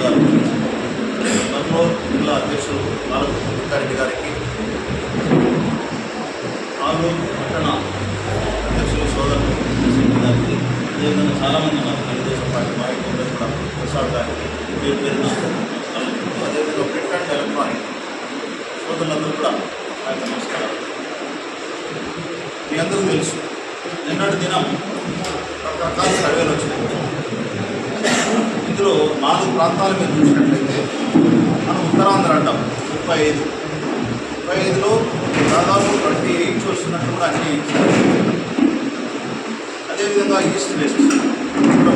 గారు, కర్నూలు జిల్లా అధ్యక్షులు బాలకృష్ణారెడ్డి గారికి, ఆలూరు పట్టణ అధ్యక్షులు సోదరులు గారికి, అదేవిధంగా చాలామంది ఉన్నారు తెలుగుదేశం పార్టీ నాయకులు కూడా ప్రసాద్ గారికి పేరు పేరున అదేవిధంగా ప్రింట్ అండ్ ఎలక్ట్రానిక్ సోదరులందరూ కూడా నాకు నమస్కారం. మీ అందరూ తెలుసు, నిన్నటి దినం రకరకాల సర్వేలు వచ్చినాయి. ఇందులో 4 ప్రాంతాల మీద చూసినట్లయితే మనం ఉత్తరాంధ్ర అంటాం 35లో దాదాపు 28 వస్తున్నట్టు కూడా అన్ని. అదేవిధంగా ఈస్ట్ వెస్ట్ కూడా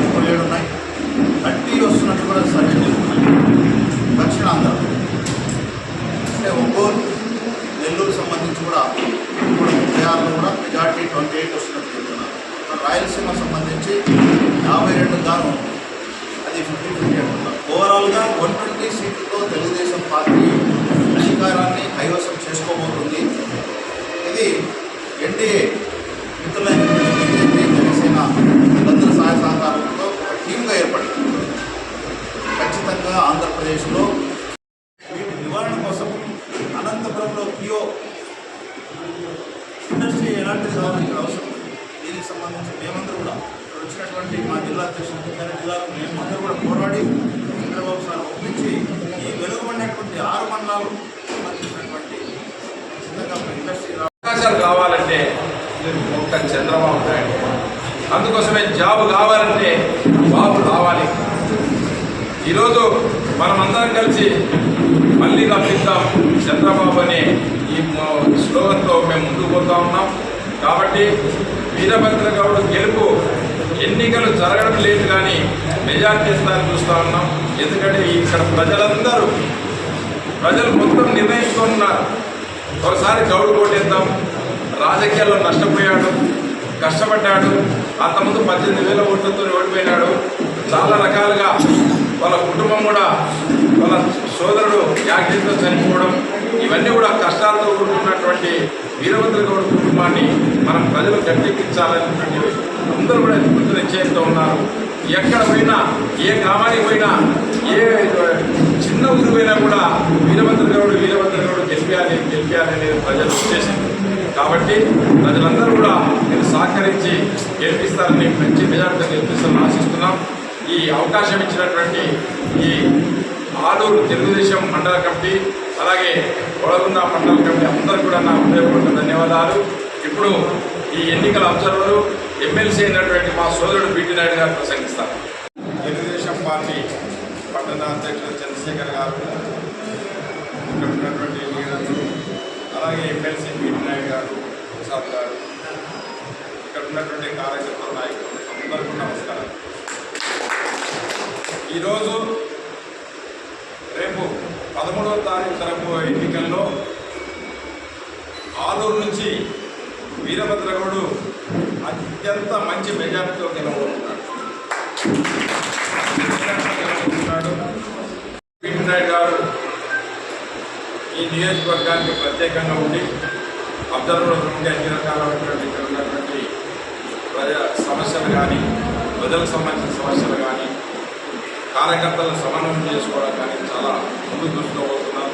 37 ఉన్నాయి, 30 వస్తున్నట్టు కూడా సర్వే జరుగుతున్నాయి. దక్షిణాంధ్ర అంటే ఒంగోలు, నెల్లూరు సంబంధించి కూడా 36లో కూడా మెజార్టీ 28 వస్తున్నట్టు చెప్తున్నారు. రాయలసీమ సంబంధించి 52 గాను అది 50-50 అంటున్నారు. ఓవరాల్గా 120 సీట్లతో తెలుగుదేశం పార్టీ అధికారాన్ని కైవసం చేసుకోబోతుంది. ఇది ఎన్డీఏ మిత్రులైన బీజేపీ, జనసేన అందరి సహాయ సహకారంతో ఒక టీమ్గా ఏర్పడింది. ఖచ్చితంగా ఆంధ్రప్రదేశ్లో వీటి నివారణ కోసం అనంతపురంలో పిఓ ఇండస్ట్రీ ఎలాంటిది కావాలి ఇక్కడ అవసరం. దీనికి సంబంధించి మేమందరూ కూడా ఇక్కడ వచ్చినటువంటి మా జిల్లా అధ్యక్షులు రెడ్డి గారు మేమందరూ కూడా పోరాడి చంద్రబాబు సార్ ఒప్పించి ఈ వెలుగుబడినటువంటి 6 మండలాలు సంబంధించినటువంటి ఇండస్ట్రీ అవకాశాలు కావాలంటే ఒక్క చంద్రబాబు నాయుడు, అందుకోసమే జాబ్ కావాలంటే బాబు రావాలి. ఈరోజు మనమందరం కలిసి మళ్ళీ రప్పిద్దాం చంద్రబాబు అనే ఈ స్లోగన్తో మేము ముందుకు పోతా ఉన్నాం. కాబట్టి వీరభద్ర గౌడ్ గెలుపు ఎన్నికలు జరగడం లేదు కానీ మెజార్టీ ఇస్తారని చూస్తూ ఉన్నాం. ఎందుకంటే ఇక్కడ ప్రజలు మొత్తం నిర్ణయించుకున్నారు. ఒకసారి గౌడ్ కోటేద్దాం, రాజకీయాల్లో నష్టపోయాడు, కష్టపడ్డాడు, అంతకుముందు 18,000 ఓట్లతో ఓడిపోయినాడు. చాలా రకాలుగా వాళ్ళ కుటుంబం కూడా, వాళ్ళ సోదరుడు యాక్సిడెంట్తో చనిపోవడం, ఇవన్నీ కూడా కష్టాలతో కూడుకున్నటువంటి వీరభద్ర గౌడ్ కుటుంబాన్ని మనం ప్రజలు గట్టెక్కించాలనేటువంటి అందరూ కూడా పూర్తి నిశ్చయంతో ఉన్నారు. ఎక్కడ పోయినా, ఏ గ్రామానికి పోయినా, ఏ చిన్న ఊరు పోయినా కూడా వీరభద్ర గౌడ్ గెలిపించాలి అనేది ప్రజలు ఉద్దేశం. కాబట్టి ప్రజలందరూ కూడా మీరు సహకరించి గెలిపిస్తారని, మంచి మెజార్టీతో గెలిపిస్తారని ఆశిస్తున్నాం. ఈ అవకాశం ఇచ్చినటువంటి ఈ ఆలూరు తెలుగుదేశం మండల కమిటీ, అలాగే కొడగుంద మండల కమిటీ అందరూ కూడా నా హృదయపూర్వక ధన్యవాదాలు. ఇప్పుడు ఈ ఎన్నికల అబ్జర్వరు ఎమ్మెల్సీ అయినటువంటి మా సోదరుడు బీటీ నాయుడు గారు ప్రసంగిస్తారు. తెలుగుదేశం పార్టీ పట్టణ అధ్యక్షుడు చంద్రశేఖర్ గారు, ఇక్కడ ఉన్నటువంటి లీడర్లు, అలాగే ఎమ్మెల్సీ బీటీ నాయుడు గారు, ప్రసాద్ గారు, ఇక్కడ ఉన్నటువంటి కార్యకర్తల నాయకులు అందరికీ నమస్కారం. ఈరోజు రేపు 13వ తారీఖు జరగబోయే ఎన్నికల్లో ఆలూరు నుంచి వీరభద్ర గౌడ్ అత్యంత మంచి మెజార్టీతో గెలవబోతున్నాడు. బీటీ నాయుడు గారు ఈ నియోజకవర్గానికి ప్రత్యేకంగా ఉండి అబ్జర్వర్ ఉండి అన్ని రకాలైనటువంటి ఇక్కడ ఉన్నటువంటి ప్రజా సమస్యలు కానీ, ప్రజలకు సంబంధించిన సమస్యలు కానీ, కార్యకర్తలను సమన్వయం చేసుకోవడం కానీ చాలా ముందు చూసుకోబోతున్నాం.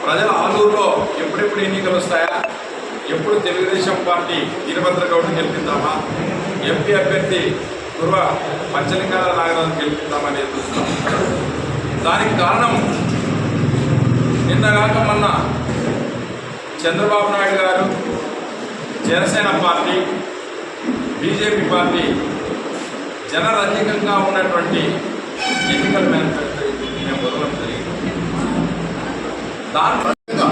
ప్రజల ఆలూరులో ఎప్పుడెప్పుడు ఎన్నికలు వస్తాయా, ఎప్పుడు తెలుగుదేశం పార్టీ వీరభద్ర గౌడ్ని గెలిపిద్దామా, ఎంపీ అభ్యర్థి పూర్వ పంచలింగాల నాగరాజు గెలిపిద్దామనేది చూస్తాం. దానికి కారణం నిన్నగాక మొన్న చంద్రబాబు నాయుడు గారు, జనసేన పార్టీ, బీజేపీ పార్టీ జనరంజకంగా ఉన్నటువంటి ఎన్నికల మేనిఫెస్టో మేము వదలడం జరిగింది. దాని ప్రకారంగా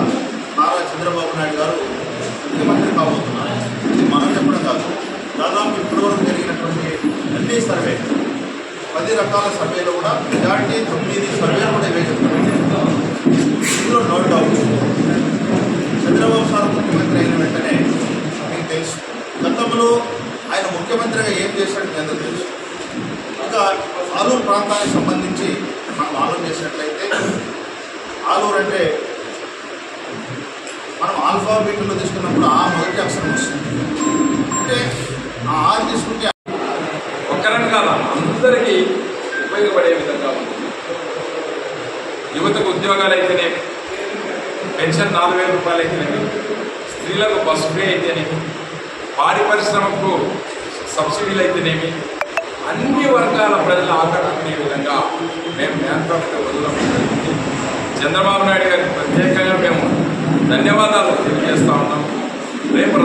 నారా చంద్రబాబు నాయుడు గారు ముఖ్యమంత్రి కాబోతున్నారు. ఇది మనం చెప్పడం కాదు, దాదాపు ఇప్పటివరకు జరిగినటువంటి అన్ని సర్వే 10 రకాల సర్వేలు కూడా మెజార్టీ 9 సర్వేలు కూడా ఇవే చెప్తున్నారు. ఇందులో నో డౌట్ చంద్రబాబు సార్ ముఖ్యమంత్రి అయిన వెంటనే మీకు తెలుసు, గతంలో ఆయన ముఖ్యమంత్రిగా ఏం చేశాడు మీ అందరూ తెలుసు. ఇంకా ఆలూరు ప్రాంతానికి సంబంధించి మనం ఆలోచన చేసినట్లయితే, ఆలూరు అంటే మనం ఆల్ఫాబెట్లో తీసుకున్నప్పుడు ఆ మొదటి అక్షరం వస్తుంది. అంటే ఆ ఆరు తీసుకుంటే ఒక్కరని కాదు అందరికీ ఉపయోగపడే విధంగా ఉంటుంది. యువతకు ఉద్యోగాలు అయితేనేమి, పెన్షన్ 4,000 రూపాయలు అయితేనేమి, స్త్రీలకు బస్సు ఫ్రీ అయితేనేమి, పాడి పరిశ్రమకు సబ్సిడీలు అయితేనేమి, అన్ని వర్గాల ప్రజలు ఆకట్టుకునే విధంగా మేము మేనిఫెస్టో వదలడం జరిగింది. చంద్రబాబు నాయుడు గారికి ప్రత్యేకంగా మేము ధన్యవాదాలు తెలియజేస్తా ఉన్నాం. రేపు